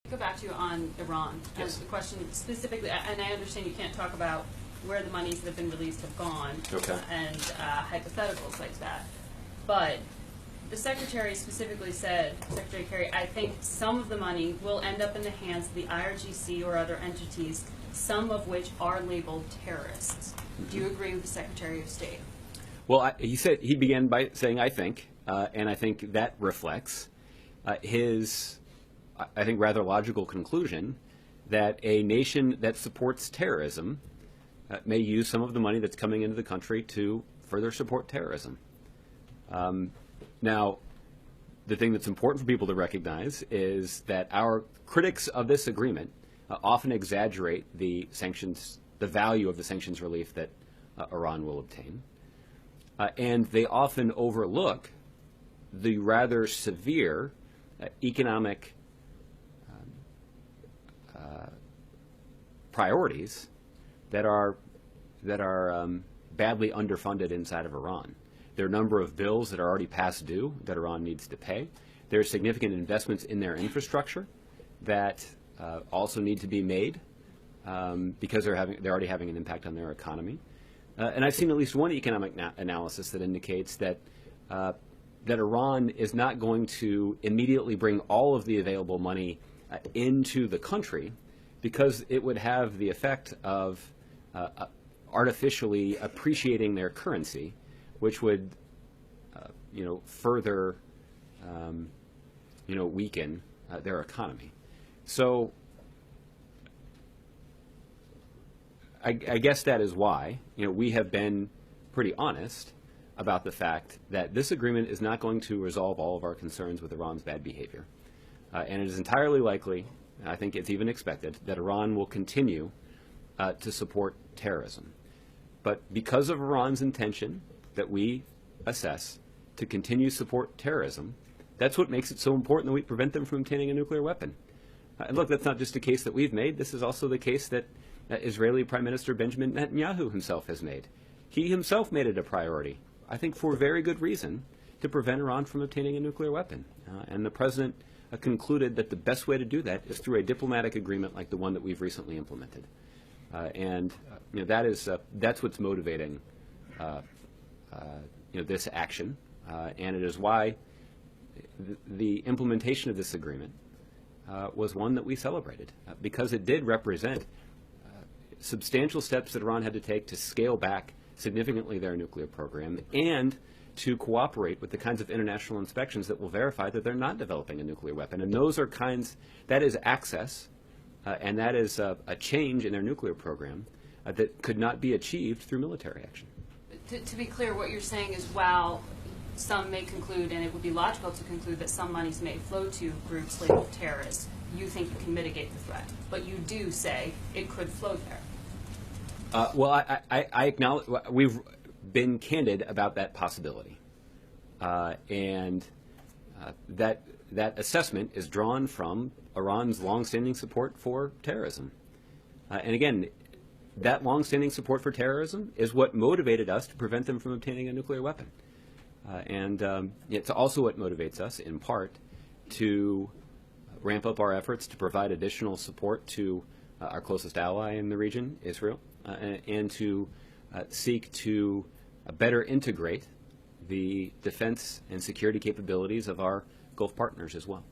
Go back to you on Iran. Yes. The question specifically, and I understand you can't talk about where the monies that have been released have gone, Okay. and hypotheticals like that. But the Secretary specifically said, Secretary Kerry, I think some of the money will end up in the hands of the IRGC or other entities, some of which are labeled terrorists. Do you agree with the Secretary of State? Well, he began by saying, I think, and I think that reflects his, I think, rather logical conclusion that a nation that supports terrorism may use some of the money that's coming into the country to further support terrorism. Now, the thing that's important for people to recognize is that our critics of this agreement often exaggerate the sanctions, the value of the sanctions relief that Iran will obtain. And they often overlook the rather severe economic priorities that are badly underfunded inside of Iran. There are a number of bills that are already past due that Iran needs to pay. There are significant investments in their infrastructure that also need to be made because they're already having an impact on their economy. And I've seen at least one economic analysis that indicates that that Iran is not going to immediately bring all of the available money into the country, because it would have the effect of artificially appreciating their currency, which would, further, weaken their economy. So I guess that is why, we have been pretty honest about the fact that this agreement is not going to resolve all of our concerns with Iran's bad behavior. And it is entirely likely, I think it's even expected, that Iran will continue to support terrorism. But because of Iran's intention that we assess to continue to support terrorism, that's what makes it so important that we prevent them from obtaining a nuclear weapon. And look, that's not just a case that we've made. This is also the case that Israeli Prime Minister Benjamin Netanyahu himself has made. He himself made it a priority, I think for very good reason, to prevent Iran from obtaining a nuclear weapon. And the president concluded that the best way to do that is through a diplomatic agreement like the one that we've recently implemented. That's what's motivating this action, and it is why the implementation of this agreement was one that we celebrated, because it did represent substantial steps that Iran had to take to scale back significantly their nuclear program and to cooperate with the kinds of international inspections that will verify that they're not developing a nuclear weapon. And those are that is access, and that is a change in their nuclear program that could not be achieved through military action. To be clear, what you're saying is, while some may conclude, and it would be logical to conclude, that some monies may flow to groups labeled terrorists, you think you can mitigate the threat. But you do say it could flow there. Well, I acknowledge we've been candid about that possibility. And that assessment is drawn from Iran's longstanding support for terrorism. And again, that longstanding support for terrorism is what motivated us to prevent them from obtaining a nuclear weapon. It's also what motivates us, in part, to ramp up our efforts to provide additional support to our closest ally in the region, Israel, and to seek to better integrate the defense and security capabilities of our Gulf partners as well.